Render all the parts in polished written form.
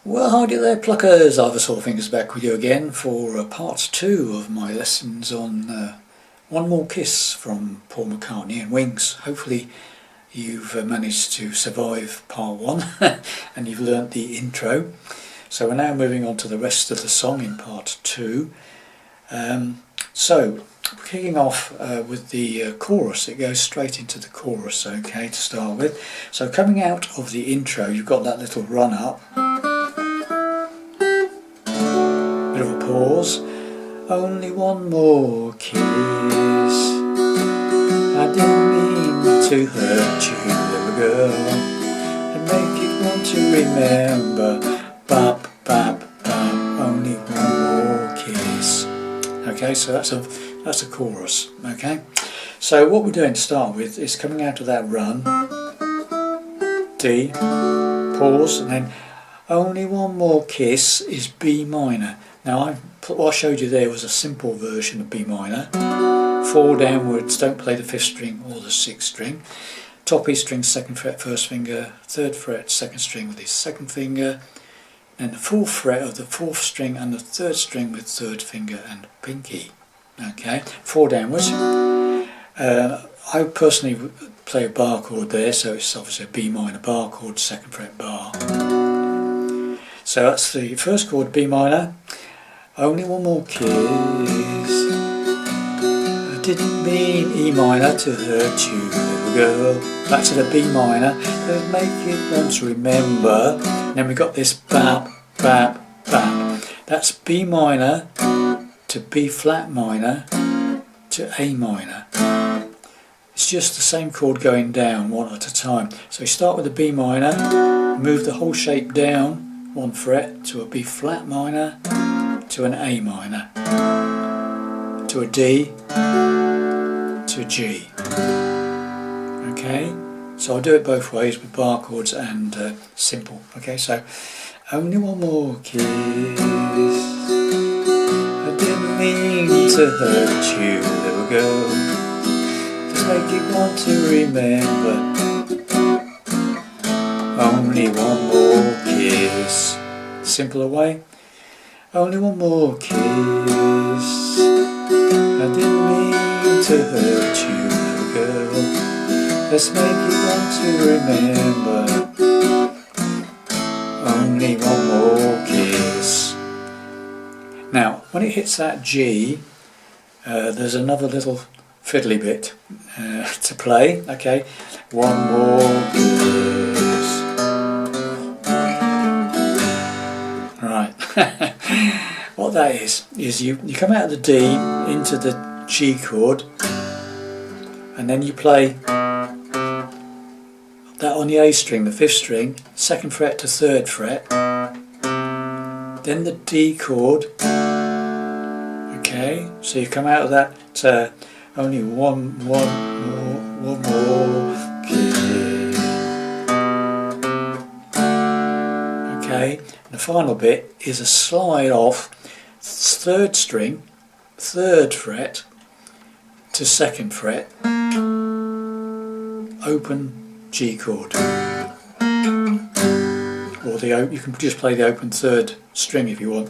Well, howdy there pluckers, Ivor Fingers back with you again for part 2 of my lessons on One More Kiss from Paul McCartney and Wings. Hopefully you've managed to survive part 1 and you've learnt the intro. So we're now moving on to the rest of the song in part 2. So kicking off with the chorus. It goes straight into the chorus, okay, to start with. So coming out of the intro, you've got that little run up. Bit of a pause. Only one more kiss. I didn't mean to hurt you, little girl, and make it want to remember. Bap, bap, bap. Only one more kiss. Okay, so that's a chorus. Okay, so what we're doing to start with is coming out of that run. D, pause, and then only one more kiss is B minor. Now what I showed you there was a simple version of B minor. 4 downwards, don't play the 5th string or the 6th string. Top E string, 2nd fret, 1st finger, 3rd fret, 2nd string with his 2nd finger, and the 4th fret of the 4th string and the 3rd string with 3rd finger and pinky. Okay, 4 downwards. I personally play a bar chord there, so it's obviously a B minor bar chord, 2nd fret bar. So that's the first chord, B minor. Only one more kiss. I didn't mean E minor to hurt you, little girl. Back to the B minor. Don't make it want to remember. And then we got this bap, bap, bap. That's B minor to B flat minor to A minor. It's just the same chord going down one at a time. So we start with a B minor, move the whole shape down 1 fret to a B flat minor, to an A minor, to a D, to a G. Okay, so I'll do it both ways with bar chords and simple. Okay, so only one more kiss. I didn't mean to hurt you, little girl. Just make it want to remember. Only one more kiss. Simpler way. Only one more kiss. I didn't mean to hurt you, little girl. Let's make it want to remember. Only one more kiss. Now, when it hits that G, there's another little fiddly bit to play. Okay, one more kiss. Right. What that is you come out of the D into the G chord, and then you play that on the A string, the 5th string, 2nd fret to 3rd fret, then the D chord. Okay, so you come out of that only one more kiss. Okay, and the final bit is a slide off 3rd string, 3rd fret to 2nd fret, open G chord. Or you can just play the open 3rd string if you want.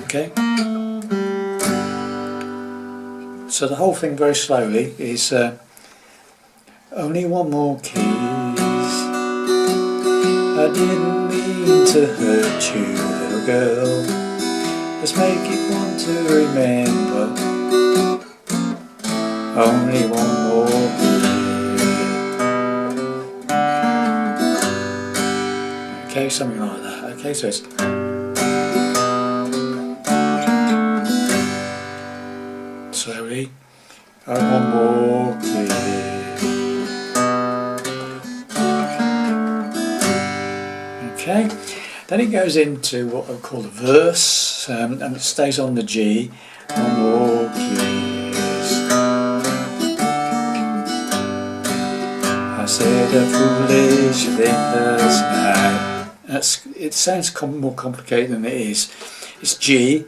Okay? So the whole thing very slowly is only one more kiss. I didn't mean to hurt you, little girl. Let's make it want to remember. Only one more kiss. Okay, something like that. Okay, so it's slowly. One more kiss. Okay, then it goes into what I call the verse, and it stays on the G. One more kiss. I said a foolish thing last night. It sounds more complicated than it is. It's G.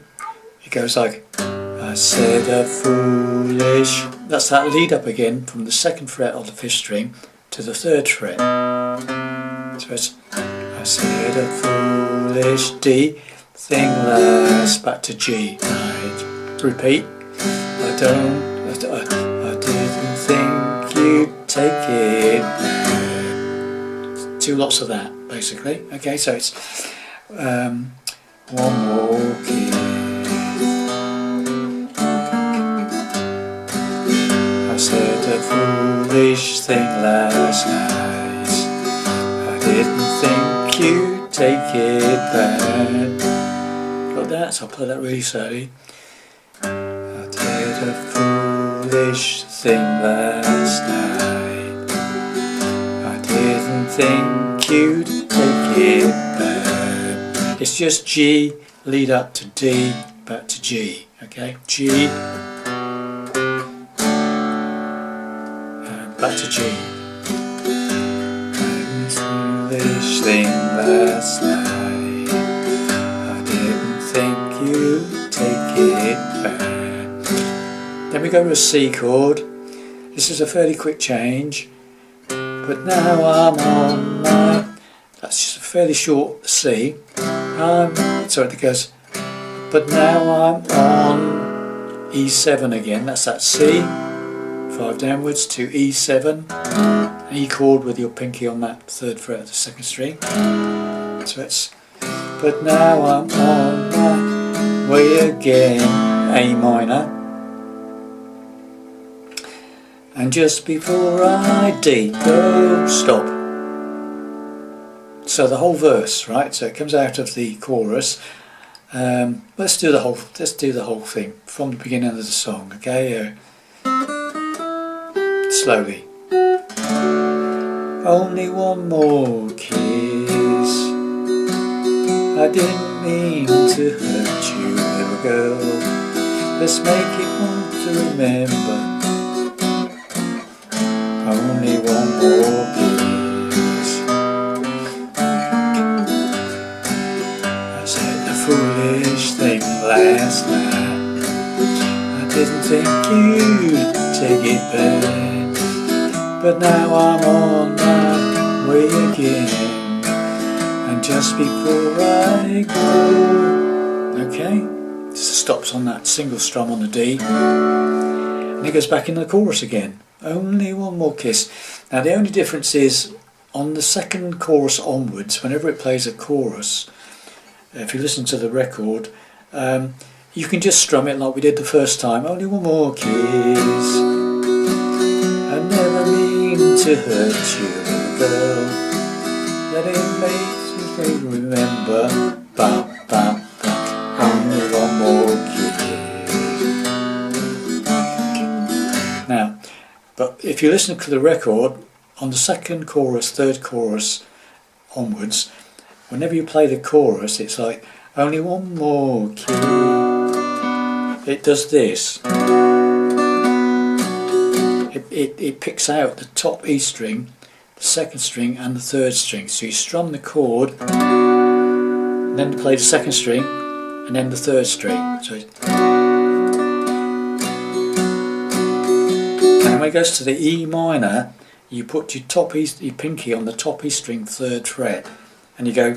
It goes like, I said a foolish. That's that lead up again from the 2nd fret of the 5th string to the 3rd fret. So it's, I I said a foolish D thing last, back to G. Right. To repeat. I didn't think you'd take it. Two lots of that, basically. Okay, so it's one more kiss. I said a foolish thing last night. I didn't think you'd take it bad. Got that? So I'll play that really slowly. I did a foolish thing last night. I didn't think you'd take it bad. It's just G, lead up to D, back to G. Okay, G, back to G. A foolish thing last night. I didn't think you'd take it bad. Then we go to a C chord. This is a fairly quick change. But now I'm on my. That's just a fairly short C. Sorry, it goes. But now I'm on E7 again. That's that C. 5 downwards to E7, E chord with your pinky on that 3rd fret of the 2nd string. So it's, but now I'm on my way again, A minor, and just before I D, go, stop. So the whole verse, right? So it comes out of the chorus. Let's do the whole thing from the beginning of the song, okay? Slowly. Only one more kiss. I didn't mean to hurt you, little girl. Let's make it one to remember. Only one more kiss. I said the foolish thing last night. I didn't think you'd take it back. But now I'm on my way again, and just before I go, okay, just stops on that single strum on the D, and it goes back in the chorus again. Only one more kiss. Now the only difference is on the 2nd chorus onwards, whenever it plays a chorus, if you listen to the record, you can just strum it like we did the first time. Only one more kiss. I never mean to hurt you, little girl. Let it make you remember. Ba, ba, ba. Only one more kiss. Now, but if you listen to the record, on the 2nd chorus, 3rd chorus onwards, whenever you play the chorus, it's like only one more kiss. It does this. It picks out the top E string, the 2nd string and the 3rd string. So you strum the chord, and then play the 2nd string, and then the 3rd string. So and when it goes to the E minor, you put your top E, your pinky on the top E string 3rd fret, and you go.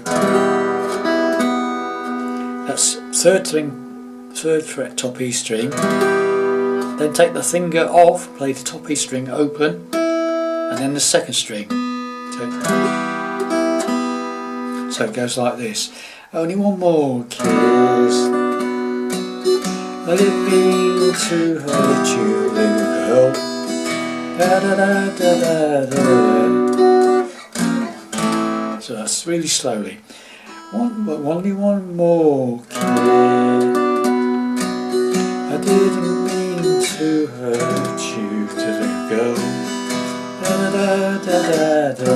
That's 3rd string, 3rd fret top E string. Then take the finger off, play the top E string open, and then the 2nd string. So it goes like this. Only one more kiss. I didn't mean to hurt you, little girl. Da, da, da, da, da, da. So that's really slowly. Only one more kiss. I didn't mean to hurt you, little girl. Da da da da da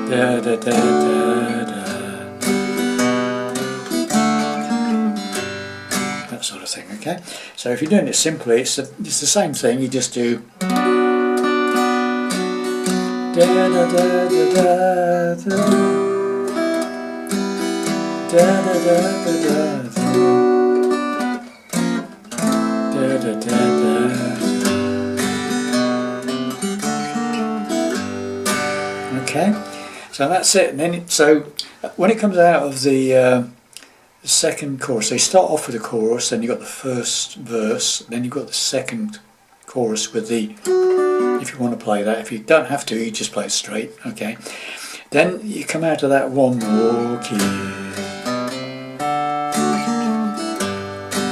da da da da da. That sort of thing, okay? So if you're doing it simply, it's the same thing. You just do da da da da da da da da da da da. Da, da, da, da. Okay, So that's it. And then so when it comes out of the second chorus, so you start off with the chorus, then you've got the first verse, then you've got the second chorus with the, if you want to play that. If you don't have to, you just play it straight, okay. Then you come out of that one more kiss.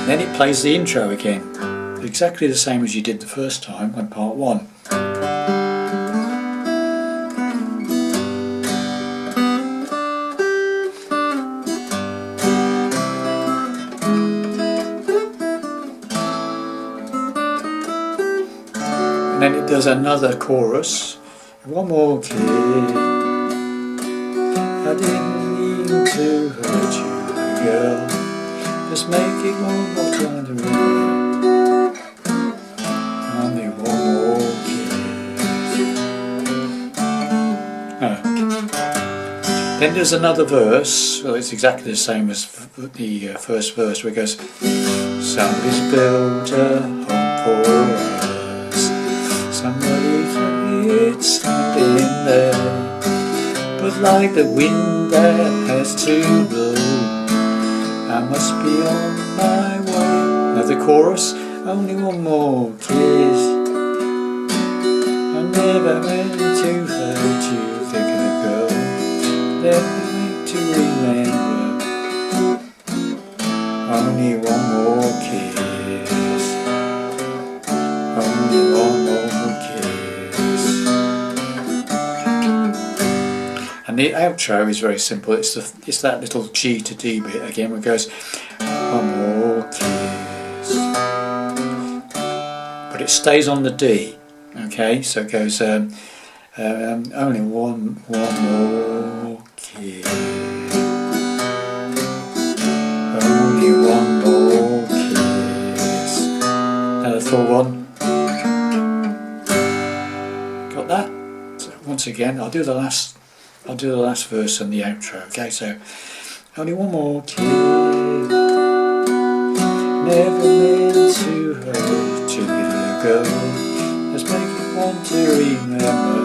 Then it plays the intro again, exactly the same as you did the first time on part one. And then it does another chorus. One more kiss. I didn't mean to hurt you, girl. Just make it one more time to remember. Only one more kiss. Then there's another verse. Well, it's exactly the same as the first verse, where it goes, somebody's built a home for us. Somebody's it's standing there. But like the wind that has to blow, I must be on my way. Another chorus, only one more kiss. I never meant to hurt you, thinking of girl. Never meant to remember. Only one more kiss. Only one more kiss. And the outro is very simple. It's that little G to D bit again, where it goes, one more kiss. But it stays on the D. Okay, so it goes, only one more kiss. Only one more kiss. Now the full one. Got that? So once again, I'll do the last verse and the outro. Okay, so only one more kiss. Never meant to hurt you, little girl. Just make it want to remember.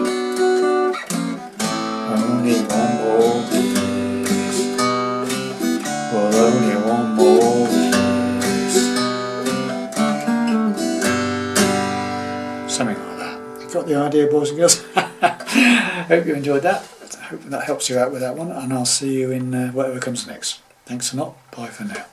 Only one more kiss. Well, only one more kiss. Something like that. You got the idea, boys and girls? Hope you enjoyed that. I hope that helps you out with that one, and I'll see you in whatever comes next. Thanks a lot. Bye for now.